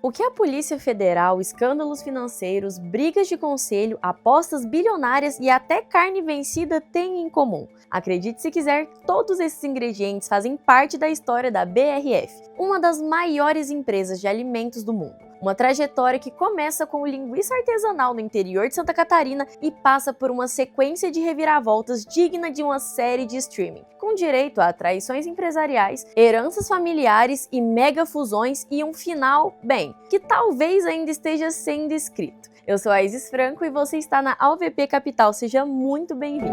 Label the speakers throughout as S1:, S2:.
S1: O que a Polícia Federal, escândalos financeiros, brigas de conselho, apostas bilionárias e até carne vencida têm em comum? Acredite se quiser, todos esses ingredientes fazem parte da história da BRF, uma das maiores empresas de alimentos do mundo. Uma trajetória que começa com o linguiça artesanal no interior de Santa Catarina e passa por uma sequência de reviravoltas digna de uma série de streaming, com direito a traições empresariais, heranças familiares e mega fusões e um final, bem, que talvez ainda esteja sendo escrito. Eu sou a Isis Franco e você está na AUVP Capital, seja muito bem-vindo!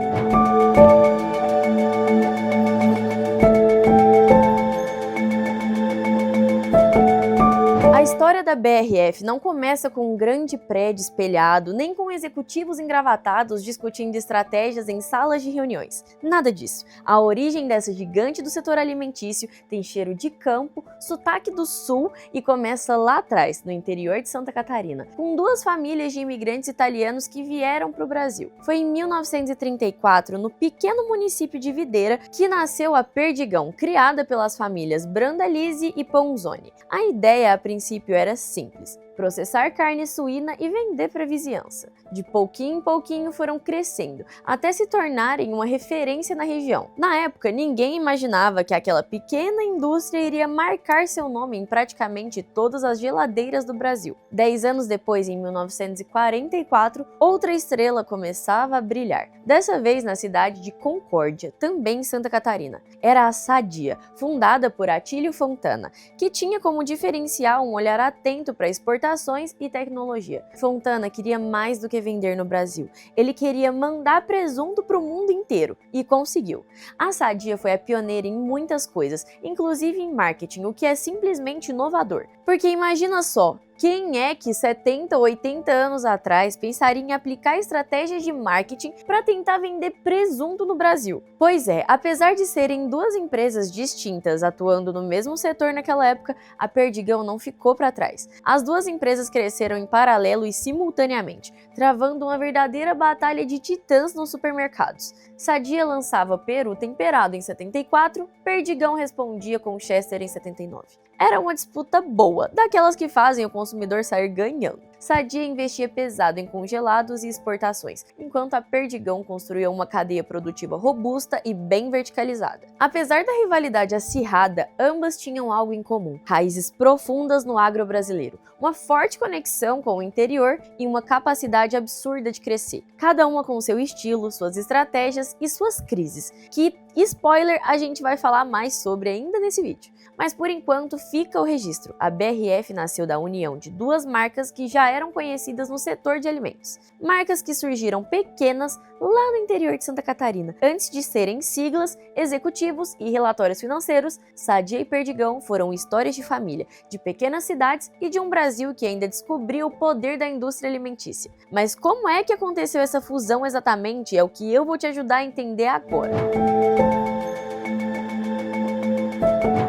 S1: A história da BRF não começa com um grande prédio espelhado, nem com executivos engravatados discutindo estratégias em salas de reuniões. Nada disso. A origem dessa gigante do setor alimentício tem cheiro de campo, sotaque do sul e começa lá atrás, no interior de Santa Catarina, com duas famílias de imigrantes italianos que vieram para o Brasil. Foi em 1934, no pequeno município de Videira, que nasceu a Perdigão, criada pelas famílias Brandalize e Ponzoni. A ideia, a princípio, era simples: processar carne suína e vender para a vizinhança. De pouquinho em pouquinho foram crescendo, até se tornarem uma referência na região. Na época, ninguém imaginava que aquela pequena indústria iria marcar seu nome em praticamente todas as geladeiras do Brasil. 10 anos depois, em 1944, outra estrela começava a brilhar. Dessa vez na cidade de Concórdia, também em Santa Catarina. Era a Sadia, fundada por Atílio Fontana, que tinha como diferencial um olhar atento para exportações e tecnologia. Fontana queria mais do que vender no Brasil. Ele queria mandar presunto para o mundo inteiro e conseguiu. A Sadia foi a pioneira em muitas coisas, inclusive em marketing, o que é simplesmente inovador. Porque imagina só, quem é que 70 ou 80 anos atrás pensaria em aplicar estratégias de marketing para tentar vender presunto no Brasil? Pois é, apesar de serem duas empresas distintas atuando no mesmo setor naquela época, a Perdigão não ficou para trás. As duas empresas cresceram em paralelo e simultaneamente, travando uma verdadeira batalha de titãs nos supermercados. Sadia lançava peru temperado em 74, Perdigão respondia com Chester em 79. Era uma disputa boa, daquelas que fazem o consumidor sair ganhando. Sadia investia pesado em congelados e exportações, enquanto a Perdigão construía uma cadeia produtiva robusta e bem verticalizada. Apesar da rivalidade acirrada, ambas tinham algo em comum: raízes profundas no agro brasileiro, uma forte conexão com o interior e uma capacidade absurda de crescer, cada uma com seu estilo, suas estratégias e suas crises, que, spoiler, a gente vai falar mais sobre ainda nesse vídeo. Mas por enquanto fica o registro: a BRF nasceu da união de duas marcas que já eram conhecidas no setor de alimentos. Marcas que surgiram pequenas lá no interior de Santa Catarina. Antes de serem siglas, executivos e relatórios financeiros, Sadia e Perdigão foram histórias de família, de pequenas cidades e de um Brasil que ainda descobriu o poder da indústria alimentícia. Mas como é que aconteceu essa fusão exatamente? É o que eu vou te ajudar a entender agora.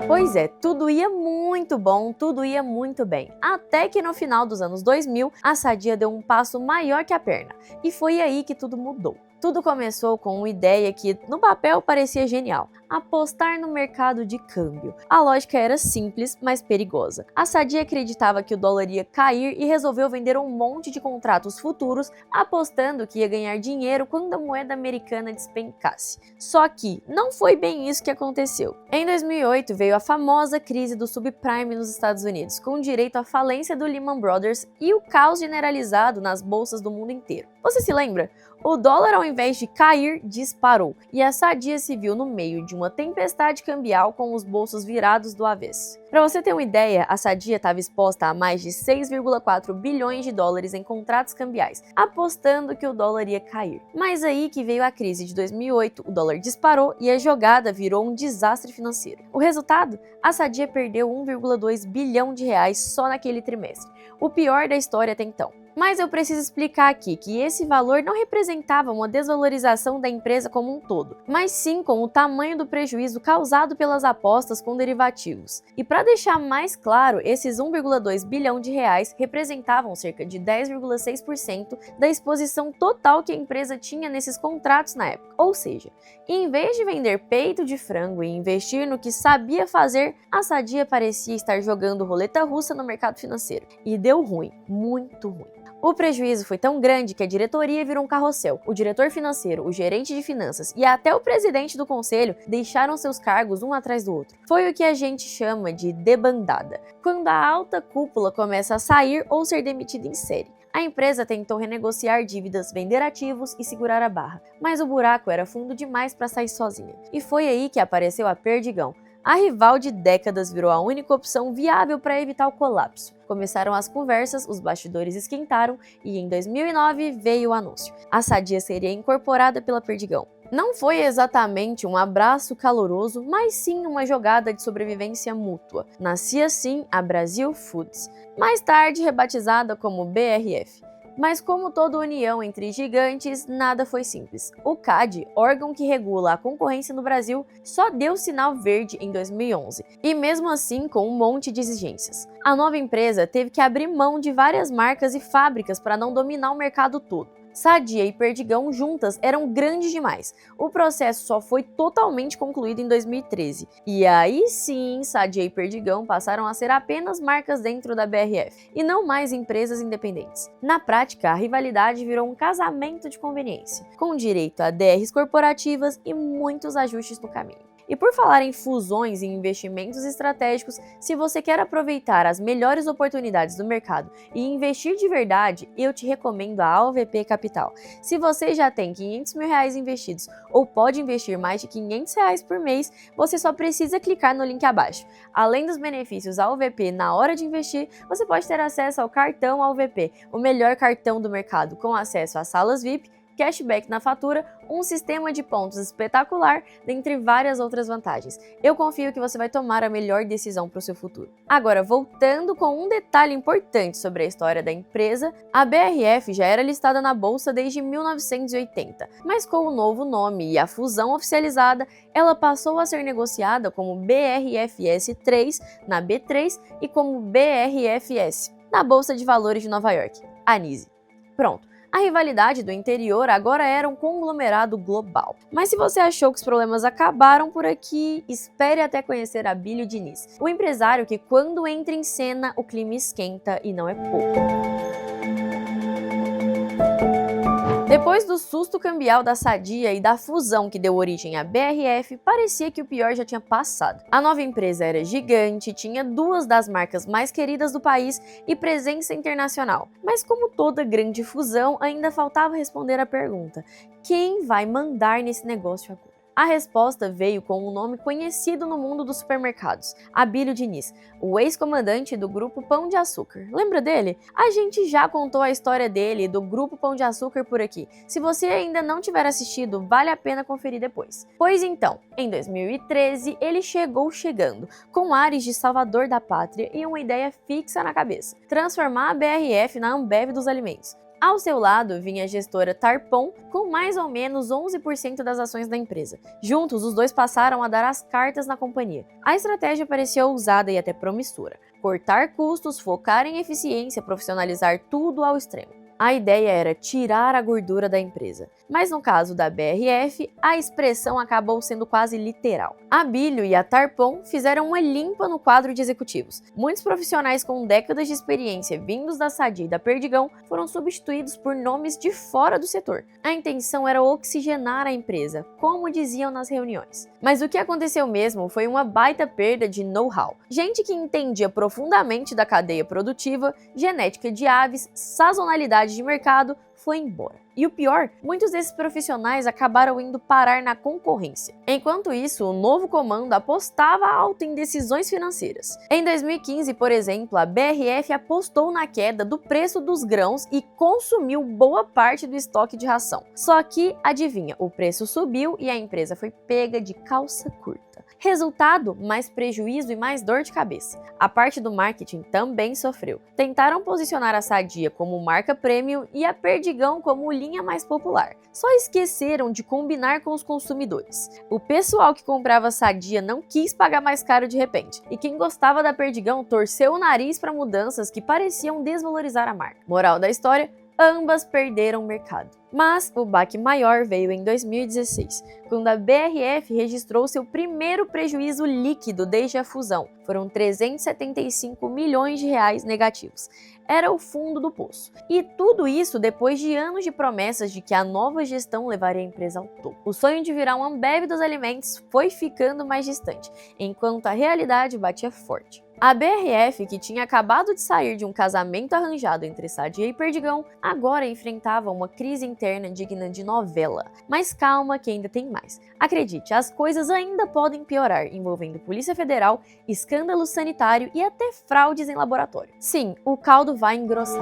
S1: Pois é, tudo ia muito bom, tudo ia muito bem. Até que no final dos anos 2000, a Sadia deu um passo maior que a perna. E foi aí que tudo mudou. Tudo começou com uma ideia que, no papel, parecia genial: apostar no mercado de câmbio. A lógica era simples, mas perigosa. A Sadia acreditava que o dólar ia cair e resolveu vender um monte de contratos futuros, apostando que ia ganhar dinheiro quando a moeda americana despencasse. Só que não foi bem isso que aconteceu. Em 2008 veio a famosa crise do subprime nos Estados Unidos, com direito à falência do Lehman Brothers e o caos generalizado nas bolsas do mundo inteiro. Você se lembra? O dólar, ao invés de cair, disparou, e a Sadia se viu no meio de uma tempestade cambial com os bolsos virados do avesso. Para você ter uma ideia, a Sadia estava exposta a mais de 6,4 bilhões de dólares em contratos cambiais, apostando que o dólar ia cair. Mas aí que veio a crise de 2008, o dólar disparou e a jogada virou um desastre financeiro. O resultado? A Sadia perdeu 1,2 bilhão de reais só naquele trimestre, o pior da história até então. Mas eu preciso explicar aqui que esse valor não representava uma desvalorização da empresa como um todo, mas sim com o tamanho do prejuízo causado pelas apostas com derivativos. E para deixar mais claro, esses 1,2 bilhão de reais representavam cerca de 10,6% da exposição total que a empresa tinha nesses contratos na época. Ou seja, em vez de vender peito de frango e investir no que sabia fazer, a Sadia parecia estar jogando roleta russa no mercado financeiro. E deu ruim, muito ruim. O prejuízo foi tão grande que a diretoria virou um carrossel. O diretor financeiro, o gerente de finanças e até o presidente do conselho deixaram seus cargos um atrás do outro. Foi o que a gente chama de debandada, quando a alta cúpula começa a sair ou ser demitida em série. A empresa tentou renegociar dívidas, vender ativos e segurar a barra, mas o buraco era fundo demais para sair sozinha. E foi aí que apareceu a Perdigão. A rival de décadas virou a única opção viável para evitar o colapso. Começaram as conversas, os bastidores esquentaram e em 2009 veio o anúncio. A Sadia seria incorporada pela Perdigão. Não foi exatamente um abraço caloroso, mas sim uma jogada de sobrevivência mútua. Nascia assim a Brasil Foods, mais tarde rebatizada como BRF. Mas como toda união entre gigantes, nada foi simples. O CAD, órgão que regula a concorrência no Brasil, só deu sinal verde em 2011, e mesmo assim com um monte de exigências. A nova empresa teve que abrir mão de várias marcas e fábricas para não dominar o mercado todo. Sadia e Perdigão juntas eram grandes demais. O processo só foi totalmente concluído em 2013. E aí sim, Sadia e Perdigão passaram a ser apenas marcas dentro da BRF, e não mais empresas independentes. Na prática, a rivalidade virou um casamento de conveniência, com direito a DRs corporativas e muitos ajustes no caminho. E por falar em fusões e investimentos estratégicos, se você quer aproveitar as melhores oportunidades do mercado e investir de verdade, eu te recomendo a AUVP Capital. Se você já tem R$500 mil investidos ou pode investir mais de R$500 por mês, você só precisa clicar no link abaixo. Além dos benefícios AUVP na hora de investir, você pode ter acesso ao cartão AUVP, o melhor cartão do mercado, com acesso a salas VIP, cashback na fatura, um sistema de pontos espetacular, dentre várias outras vantagens. Eu confio que você vai tomar a melhor decisão para o seu futuro. Agora, voltando com um detalhe importante sobre a história da empresa, a BRF já era listada na bolsa desde 1980, mas com o novo nome e a fusão oficializada, ela passou a ser negociada como BRFS3 na B3 e como BRFS na Bolsa de Valores de Nova York, a NYSE. Pronto. A rivalidade do interior agora era um conglomerado global. Mas se você achou que os problemas acabaram por aqui, espere até conhecer Abílio Diniz, o empresário que, quando entra em cena, o clima esquenta e não é pouco. Depois do susto cambial da Sadia e da fusão que deu origem à BRF, parecia que o pior já tinha passado. A nova empresa era gigante, tinha duas das marcas mais queridas do país e presença internacional. Mas como toda grande fusão, ainda faltava responder a pergunta: quem vai mandar nesse negócio agora? A resposta veio com um nome conhecido no mundo dos supermercados, Abílio Diniz, o ex-comandante do Grupo Pão de Açúcar. Lembra dele? A gente já contou a história dele e do Grupo Pão de Açúcar por aqui. Se você ainda não tiver assistido, vale a pena conferir depois. Pois então, em 2013, ele chegou chegando, com ares de salvador da pátria e uma ideia fixa na cabeça: transformar a BRF na Ambev dos alimentos. Ao seu lado vinha a gestora Tarpon, com mais ou menos 11% das ações da empresa. Juntos, os dois passaram a dar as cartas na companhia. A estratégia parecia ousada e até promissora: cortar custos, focar em eficiência, profissionalizar tudo ao extremo. A ideia era tirar a gordura da empresa, mas no caso da BRF, a expressão acabou sendo quase literal. A Abílio e a Tarpon fizeram uma limpa no quadro de executivos. Muitos profissionais com décadas de experiência vindos da Sadia e da Perdigão foram substituídos por nomes de fora do setor. A intenção era oxigenar a empresa, como diziam nas reuniões. Mas o que aconteceu mesmo foi uma baita perda de know-how. Gente que entendia profundamente da cadeia produtiva, genética de aves, sazonalidade de mercado, foi embora. E o pior, muitos desses profissionais acabaram indo parar na concorrência. Enquanto isso, o novo comando apostava alto em decisões financeiras. Em 2015, por exemplo, a BRF apostou na queda do preço dos grãos e consumiu boa parte do estoque de ração. Só que, adivinha, o preço subiu e a empresa foi pega de calça curta. Resultado, mais prejuízo e mais dor de cabeça. A parte do marketing também sofreu. Tentaram posicionar a Sadia como marca premium e a Perdigão como linha mais popular. Só esqueceram de combinar com os consumidores. O pessoal que comprava Sadia não quis pagar mais caro de repente, e quem gostava da Perdigão torceu o nariz para mudanças que pareciam desvalorizar a marca. Moral da história: ambas perderam mercado. Mas o baque maior veio em 2016, quando a BRF registrou seu primeiro prejuízo líquido desde a fusão. Foram 375 milhões de reais negativos. Era o fundo do poço. E tudo isso depois de anos de promessas de que a nova gestão levaria a empresa ao topo. O sonho de virar um Ambev dos alimentos foi ficando mais distante, enquanto a realidade batia forte. A BRF, que tinha acabado de sair de um casamento arranjado entre Sadia e Perdigão, agora enfrentava uma crise interna digna de novela. Mas calma que ainda tem mais. Acredite, as coisas ainda podem piorar, envolvendo Polícia Federal, escândalo sanitário e até fraudes em laboratório. Sim, o caldo vai engrossar.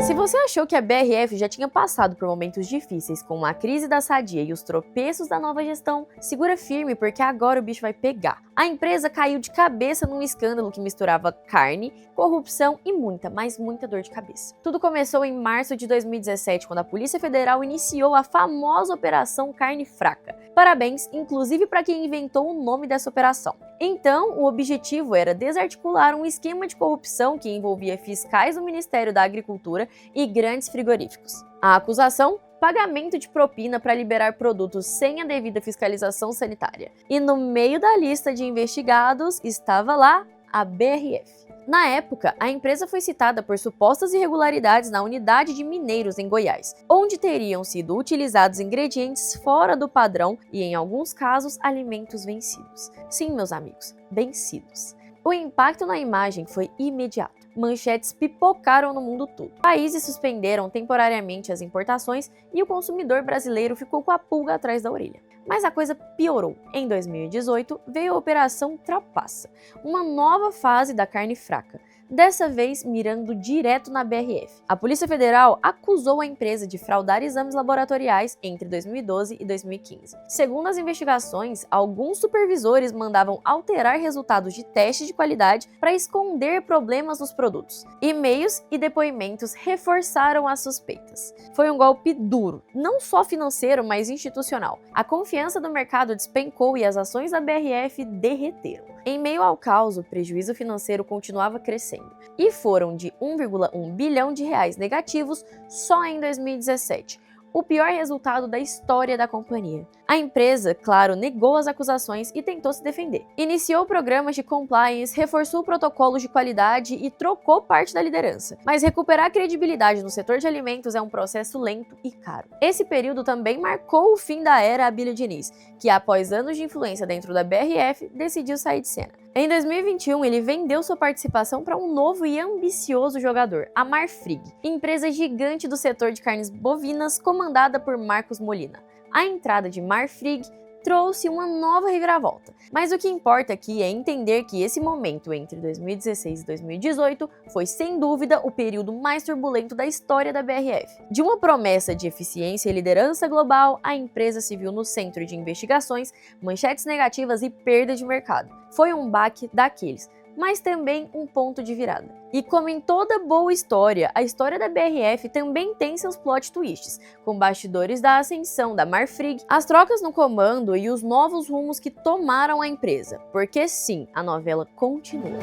S1: Se você achou que a BRF já tinha passado por momentos difíceis com a crise da Sadia e os tropeços da nova gestão, segura firme porque agora o bicho vai pegar. A empresa caiu de cabeça num escândalo que misturava carne, corrupção e muita, mas muita dor de cabeça. Tudo começou em março de 2017, quando a Polícia Federal iniciou a famosa Operação Carne Fraca. Parabéns, inclusive para quem inventou o nome dessa operação. Então, o objetivo era desarticular um esquema de corrupção que envolvia fiscais do Ministério da Agricultura e grandes frigoríficos. A acusação: pagamento de propina para liberar produtos sem a devida fiscalização sanitária. E no meio da lista de investigados estava lá a BRF. Na época, a empresa foi citada por supostas irregularidades na unidade de Mineiros, em Goiás, onde teriam sido utilizados ingredientes fora do padrão e, em alguns casos, alimentos vencidos. Sim, meus amigos, vencidos. O impacto na imagem foi imediato. Manchetes pipocaram no mundo todo. Países suspenderam temporariamente as importações e o consumidor brasileiro ficou com a pulga atrás da orelha. Mas a coisa piorou. Em 2018, veio a Operação Trapaça, uma nova fase da carne fraca, dessa vez mirando direto na BRF. A Polícia Federal acusou a empresa de fraudar exames laboratoriais entre 2012 e 2015. Segundo as investigações, alguns supervisores mandavam alterar resultados de testes de qualidade para esconder problemas nos produtos. E-mails e depoimentos reforçaram as suspeitas. Foi um golpe duro, não só financeiro, mas institucional. A confiança do mercado despencou e as ações da BRF derreteram. Em meio ao caos, o prejuízo financeiro continuava crescendo, e foram de 1,1 bilhão de reais negativos só em 2017, o pior resultado da história da companhia. A empresa, claro, negou as acusações e tentou se defender. Iniciou programas de compliance, reforçou protocolos de qualidade e trocou parte da liderança. Mas recuperar a credibilidade no setor de alimentos é um processo lento e caro. Esse período também marcou o fim da era Abílio Diniz, que após anos de influência dentro da BRF, decidiu sair de cena. Em 2021, ele vendeu sua participação para um novo e ambicioso jogador, a Marfrig, empresa gigante do setor de carnes bovinas comandada por Marcos Molina. A entrada de Marfrig trouxe uma nova reviravolta. Mas o que importa aqui é entender que esse momento entre 2016 e 2018 foi, sem dúvida, o período mais turbulento da história da BRF. De uma promessa de eficiência e liderança global, a empresa se viu no centro de investigações, manchetes negativas e perda de mercado. Foi um baque daqueles, mas também um ponto de virada. E como em toda boa história, a história da BRF também tem seus plot twists, com bastidores da ascensão da Marfrig, as trocas no comando e os novos rumos que tomaram a empresa. Porque sim, a novela continua.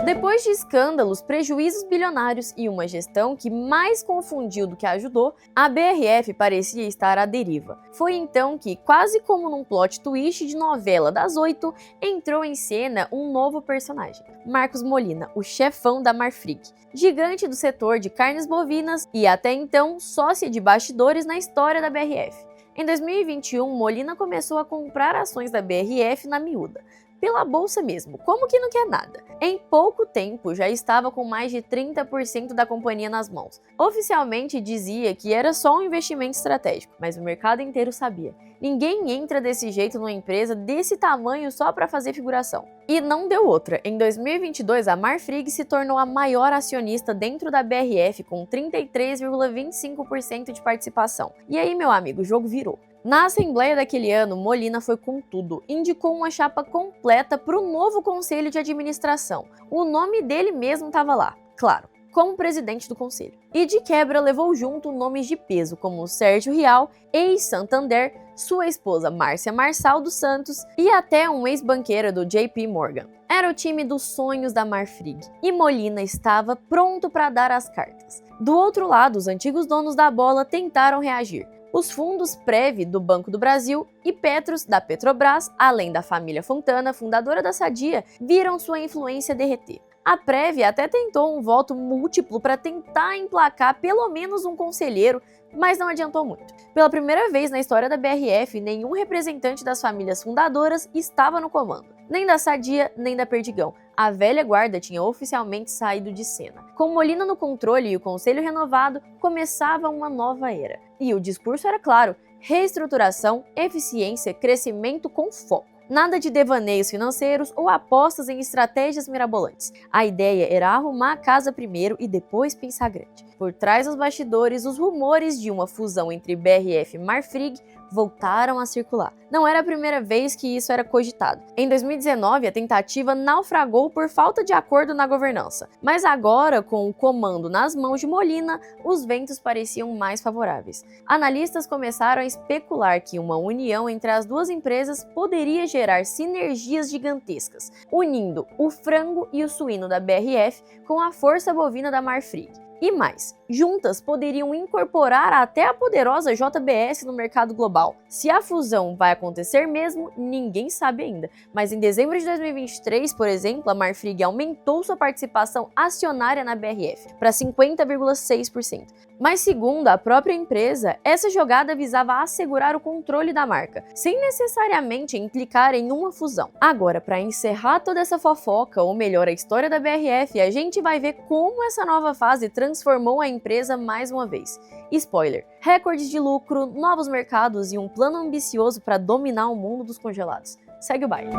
S1: Depois de escândalos, prejuízos bilionários e uma gestão que mais confundiu do que ajudou, a BRF parecia estar à deriva. Foi então que, quase como num plot twist de novela das 8, entrou em cena um novo personagem, Marcos Molina, o chefão da Marfrig, gigante do setor de carnes bovinas e até então sócia de bastidores na história da BRF. Em 2021, Molina começou a comprar ações da BRF na miúda, pela bolsa mesmo, como que não quer nada. Em pouco tempo, já estava com mais de 30% da companhia nas mãos. Oficialmente dizia que era só um investimento estratégico, mas o mercado inteiro sabia. Ninguém entra desse jeito numa empresa desse tamanho só para fazer figuração. E não deu outra. Em 2022, a Marfrig se tornou a maior acionista dentro da BRF com 33,25% de participação. E aí, meu amigo, o jogo virou. Na assembleia daquele ano, Molina foi com tudo, indicou uma chapa completa para o novo conselho de administração. O nome dele mesmo estava lá, claro, como presidente do conselho. E de quebra levou junto nomes de peso como Sérgio Rial, ex-Santander, sua esposa Márcia Marçal dos Santos e até um ex-banqueiro do JP Morgan. Era o time dos sonhos da Marfrig e Molina estava pronto para dar as cartas. Do outro lado, os antigos donos da bola tentaram reagir. Os fundos Prev do Banco do Brasil e Petros da Petrobras, além da família Fontana, fundadora da Sadia, viram sua influência derreter. A Prev até tentou um voto múltiplo para tentar emplacar pelo menos um conselheiro, mas não adiantou muito. Pela primeira vez na história da BRF, nenhum representante das famílias fundadoras estava no comando. Nem da Sadia, nem da Perdigão. A velha guarda tinha oficialmente saído de cena. Com Molina no controle e o conselho renovado, começava uma nova era. E o discurso era claro: reestruturação, eficiência, crescimento com foco. Nada de devaneios financeiros ou apostas em estratégias mirabolantes. A ideia era arrumar a casa primeiro e depois pensar grande. Por trás dos bastidores, os rumores de uma fusão entre BRF e Marfrig voltaram a circular. Não era a primeira vez que isso era cogitado. Em 2019, a tentativa naufragou por falta de acordo na governança. Mas agora, com o comando nas mãos de Molina, os ventos pareciam mais favoráveis. Analistas começaram a especular que uma união entre as duas empresas poderia gerar sinergias gigantescas, unindo o frango e o suíno da BRF com a força bovina da Marfrig. E mais, juntas poderiam incorporar até a poderosa JBS no mercado global. Se a fusão vai acontecer mesmo, ninguém sabe ainda. Mas em dezembro de 2023, por exemplo, a Marfrig aumentou sua participação acionária na BRF para 50,6%. Mas segundo a própria empresa, essa jogada visava assegurar o controle da marca, sem necessariamente implicar em uma fusão. Agora, para encerrar toda essa fofoca, ou melhor, a história da BRF, a gente vai ver como essa nova fase transformou a empresa mais uma vez. Spoiler: recordes de lucro, novos mercados e um plano ambicioso para dominar o mundo dos congelados. Segue o baile.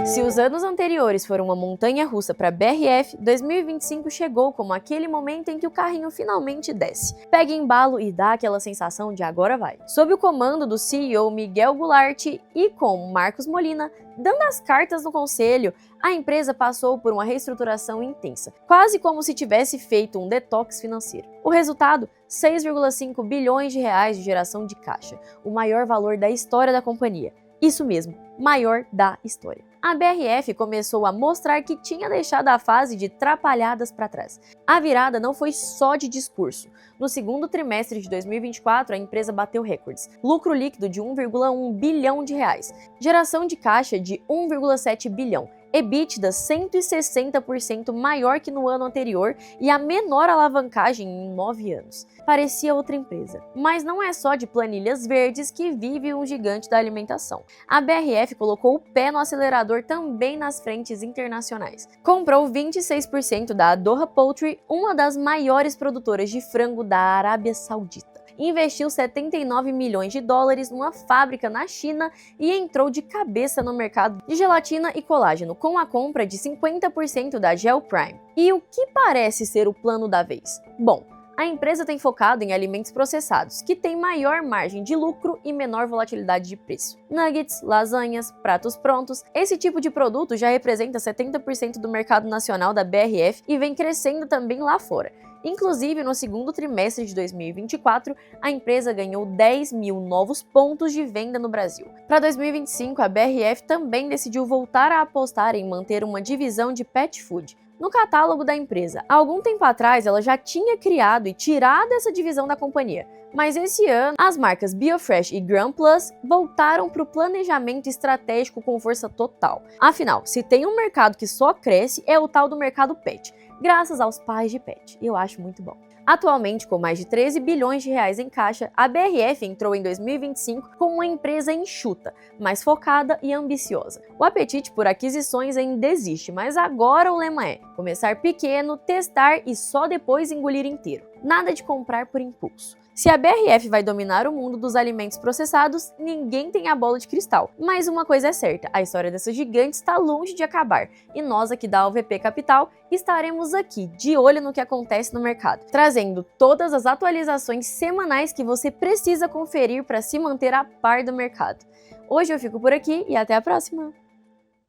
S1: Se os anos anteriores foram uma montanha-russa para a BRF, 2025 chegou como aquele momento em que o carrinho finalmente desce. Pega embalo e dá aquela sensação de agora vai. Sob o comando do CEO Miguel Gulart e com Marcos Molina dando as cartas no conselho, a empresa passou por uma reestruturação intensa, quase como se tivesse feito um detox financeiro. O resultado? 6,5 bilhões de reais de geração de caixa, o maior valor da história da companhia. Isso mesmo, maior da história. A BRF começou a mostrar que tinha deixado a fase de trapalhadas para trás. A virada não foi só de discurso. No segundo trimestre de 2024, a empresa bateu recordes. Lucro líquido de 1,1 bilhão de reais, geração de caixa de 1,7 bilhão, EBITDA 160% maior que no ano anterior e a menor alavancagem em 9 anos. Parecia outra empresa. Mas não é só de planilhas verdes que vive um gigante da alimentação. A BRF colocou o pé no acelerador também nas frentes internacionais. Comprou 26% da Adoha Poultry, uma das maiores produtoras de frango da Arábia Saudita. Investiu 79 milhões de dólares numa fábrica na China e entrou de cabeça no mercado de gelatina e colágeno com a compra de 50% da Gel Prime. E o que parece ser o plano da vez? Bom, a empresa tem focado em alimentos processados, que têm maior margem de lucro e menor volatilidade de preço. Nuggets, lasanhas, pratos prontos, esse tipo de produto já representa 70% do mercado nacional da BRF e vem crescendo também lá fora. Inclusive, no segundo trimestre de 2024, a empresa ganhou 10 mil novos pontos de venda no Brasil. Para 2025, a BRF também decidiu voltar a apostar em manter uma divisão de pet food no catálogo da empresa. Há algum tempo atrás, ela já tinha criado e tirado essa divisão da companhia. Mas esse ano, as marcas Biofresh e Gram Plus voltaram para o planejamento estratégico com força total. Afinal, se tem um mercado que só cresce, é o tal do mercado pet, graças aos pais de pet. Eu acho muito bom. Atualmente, com mais de 13 bilhões de reais em caixa, a BRF entrou em 2025 como uma empresa enxuta, mais focada e ambiciosa. O apetite por aquisições ainda existe, mas agora o lema é começar pequeno, testar e só depois engolir inteiro. Nada de comprar por impulso. Se a BRF vai dominar o mundo dos alimentos processados, ninguém tem a bola de cristal. Mas uma coisa é certa, a história dessa gigante está longe de acabar. E nós aqui da UVP Capital estaremos aqui, de olho no que acontece no mercado, trazendo todas as atualizações semanais que você precisa conferir para se manter a par do mercado. Hoje eu fico por aqui e até a próxima!